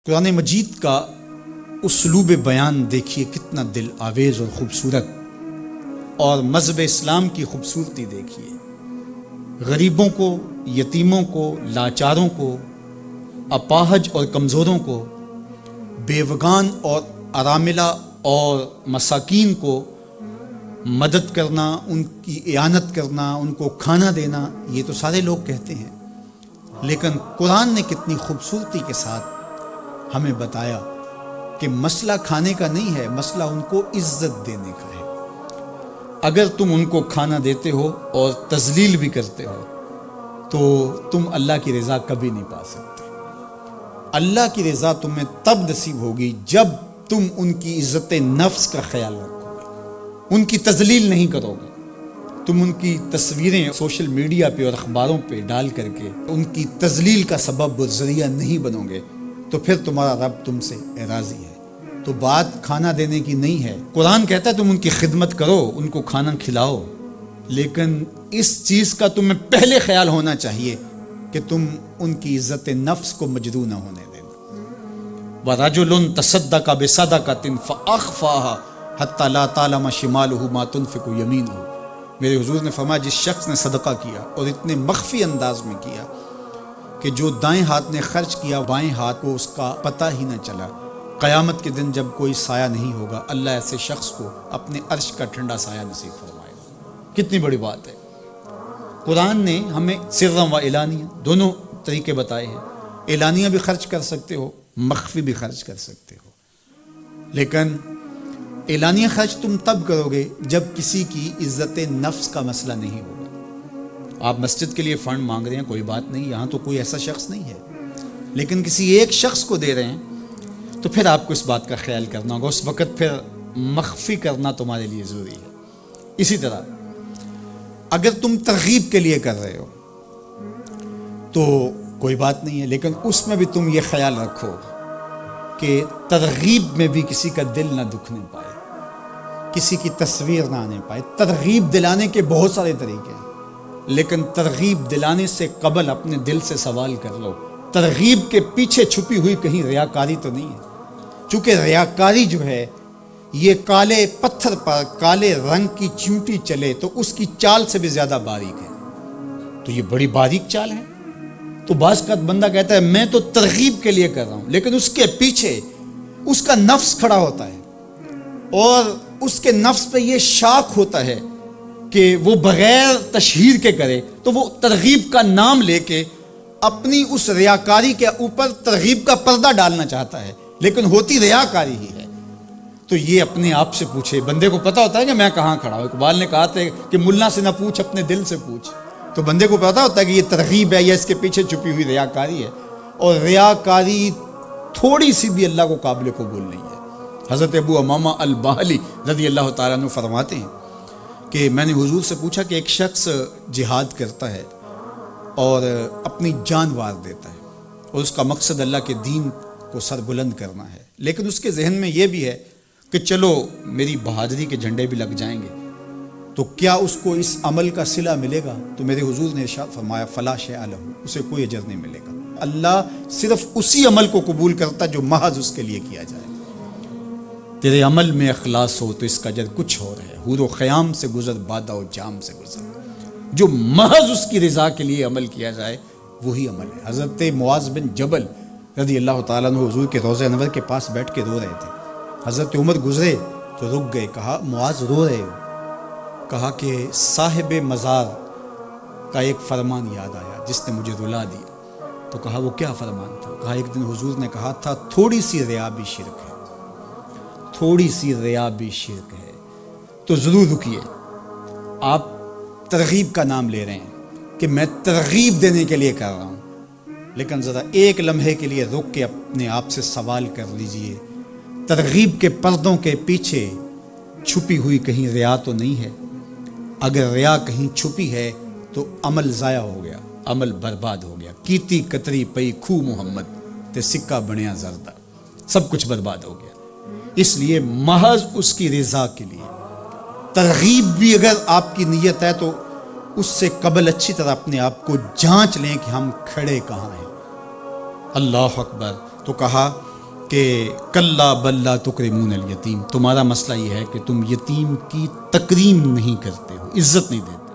قرآن مجید کا اسلوب بیان دیکھیے کتنا دل آویز اور خوبصورت، اور مذہب اسلام کی خوبصورتی دیکھیے۔ غریبوں کو، یتیموں کو، لاچاروں کو، اپاہج اور کمزوروں کو، بیوگان اور اراملہ اور مساکین کو مدد کرنا، ان کی اعانت کرنا، ان کو کھانا دینا، یہ تو سارے لوگ کہتے ہیں، لیکن قرآن نے کتنی خوبصورتی کے ساتھ ہمیں بتایا کہ مسئلہ کھانے کا نہیں ہے، مسئلہ ان کو عزت دینے کا ہے۔ اگر تم ان کو کھانا دیتے ہو اور تذلیل بھی کرتے ہو تو تم اللہ کی رضا کبھی نہیں پا سکتے۔ اللہ کی رضا تمہیں تب نصیب ہوگی جب تم ان کی عزت نفس کا خیال رکھو گے، ان کی تذلیل نہیں کرو گے، تم ان کی تصویریں سوشل میڈیا پہ اور اخباروں پہ ڈال کر کے ان کی تذلیل کا سبب و ذریعہ نہیں بنو گے، تو پھر تمہارا رب تم سے راضی ہے۔ تو بات کھانا دینے کی نہیں ہے، قرآن کہتا ہے تم ان کی خدمت کرو، ان کو کھانا کھلاؤ، لیکن اس چیز کا تمہیں پہلے خیال ہونا چاہیے کہ تم ان کی عزت نفس کو مجروح نہ ہونے دینا۔ وَرَجُلٌ تَصَدَّقَ بِصَدَقَةٍ فَأَخْفَاهَا حَتَّى لَا تَعْلَمَ شِمَالُهُ مَا تُنْفِقُ يَمِينُهُ۔ میرے حضور نے فرمایا جس شخص نے صدقہ کیا اور اتنے مخفی انداز میں کیا کہ جو دائیں ہاتھ نے خرچ کیا بائیں ہاتھ کو اس کا پتہ ہی نہ چلا، قیامت کے دن جب کوئی سایہ نہیں ہوگا اللہ ایسے شخص کو اپنے عرش کا ٹھنڈا سایہ نصیب فرمائے گا۔ کتنی بڑی بات ہے۔ قرآن نے ہمیں سرًا و علانیہ دونوں طریقے بتائے ہیں۔ اعلانیہ بھی خرچ کر سکتے ہو، مخفی بھی خرچ کر سکتے ہو، لیکن اعلانیہ خرچ تم تب کرو گے جب کسی کی عزت نفس کا مسئلہ نہیں ہوگا۔ آپ مسجد کے لیے فنڈ مانگ رہے ہیں، کوئی بات نہیں، یہاں تو کوئی ایسا شخص نہیں ہے، لیکن کسی ایک شخص کو دے رہے ہیں تو پھر آپ کو اس بات کا خیال کرنا ہوگا، اس وقت پھر مخفی کرنا تمہارے لیے ضروری ہے۔ اسی طرح اگر تم ترغیب کے لیے کر رہے ہو تو کوئی بات نہیں ہے، لیکن اس میں بھی تم یہ خیال رکھو کہ ترغیب میں بھی کسی کا دل نہ دکھنے پائے، کسی کی تصویر نہ آنے پائے۔ ترغیب دلانے کے بہت سارے طریقے ہیں، لیکن ترغیب دلانے سے قبل اپنے دل سے سوال کر لو ترغیب کے پیچھے چھپی ہوئی کہیں ریاکاری تو نہیں ہے۔ چونکہ ریاکاری جو ہے یہ کالے پتھر پر کالے رنگ کی چیونٹی چلے تو اس کی چال سے بھی زیادہ باریک ہے، تو یہ بڑی باریک چال ہے۔ تو بعض کا بندہ کہتا ہے میں تو ترغیب کے لیے کر رہا ہوں، لیکن اس کے پیچھے اس کا نفس کھڑا ہوتا ہے اور اس کے نفس پہ یہ شاک ہوتا ہے کہ وہ بغیر تشہیر کے کرے، تو وہ ترغیب کا نام لے کے اپنی اس ریاکاری کے اوپر ترغیب کا پردہ ڈالنا چاہتا ہے، لیکن ہوتی ریاکاری ہی ہے۔ تو یہ اپنے آپ سے پوچھے، بندے کو پتہ ہوتا ہے کہ میں کہاں کھڑا ہوں۔ اقبال نے کہا تھا کہ ملا سے نہ پوچھ اپنے دل سے پوچھ، تو بندے کو پتہ ہوتا ہے کہ یہ ترغیب ہے یا اس کے پیچھے چھپی ہوئی ریاکاری ہے، اور ریاکاری تھوڑی سی بھی اللہ کو قابل قبول نہیں ہے۔ حضرت ابو امامہ الباہلی رضی اللہ تعالیٰ عنہ فرماتے ہیں کہ میں نے حضور سے پوچھا کہ ایک شخص جہاد کرتا ہے اور اپنی جان وار دیتا ہے اور اس کا مقصد اللہ کے دین کو سر بلند کرنا ہے، لیکن اس کے ذہن میں یہ بھی ہے کہ چلو میری بہادری کے جھنڈے بھی لگ جائیں گے، تو کیا اس کو اس عمل کا صلہ ملے گا؟ تو میرے حضور نے ارشاد فرمایا فلا شیء لہ، اسے کوئی اجر نہیں ملے گا۔ اللہ صرف اسی عمل کو قبول کرتا جو محض اس کے لیے کیا جائے۔ تیرے عمل میں اخلاص ہو تو اس کا اجر کچھ اور ہے، حور و خیام سے گزر بادہ و جام سے گزر۔ جو محض اس کی رضا کے لیے عمل کیا جائے وہی عمل ہے۔ حضرت معاذ بن جبل رضی اللہ تعالیٰ عنہ حضور کے روضہ انور کے پاس بیٹھ کے رو رہے تھے۔ حضرت عمر گزرے تو رک گئے، کہا معاذ رو رہے ہو؟ کہا کہ صاحب مزار کا ایک فرمان یاد آیا جس نے مجھے رلا دیا۔ تو کہا وہ کیا فرمان تھا؟ کہا ایک دن حضور نے کہا تھا تھوڑی سی ریا بھی شرک ہے، تھوڑی سی ریا بھی شرک ہے۔ تو ضرور رکیے، آپ ترغیب کا نام لے رہے ہیں کہ میں ترغیب دینے کے لیے کر رہا ہوں، لیکن ذرا ایک لمحے کے لیے رک کے اپنے آپ سے سوال کر لیجئے ترغیب کے پردوں کے پیچھے چھپی ہوئی کہیں ریا تو نہیں ہے؟ اگر ریا کہیں چھپی ہے تو عمل ضائع ہو گیا، عمل برباد ہو گیا۔ کیتی کتری پئی کھو محمد تے سکہ بنیا زردہ، سب کچھ برباد ہو گیا۔ اس لیے محض اس کی رضا کے لیے ترغیب بھی اگر آپ کی نیت ہے تو اس سے قبل اچھی طرح اپنے آپ کو جانچ لیں کہ ہم کھڑے کہاں ہیں۔ اللہ اکبر۔ تو کہا کہ کلا بل لا تکرمون الیتیم، تمہارا مسئلہ یہ ہے کہ تم یتیم کی تکریم نہیں کرتے ہو، عزت نہیں دیتے۔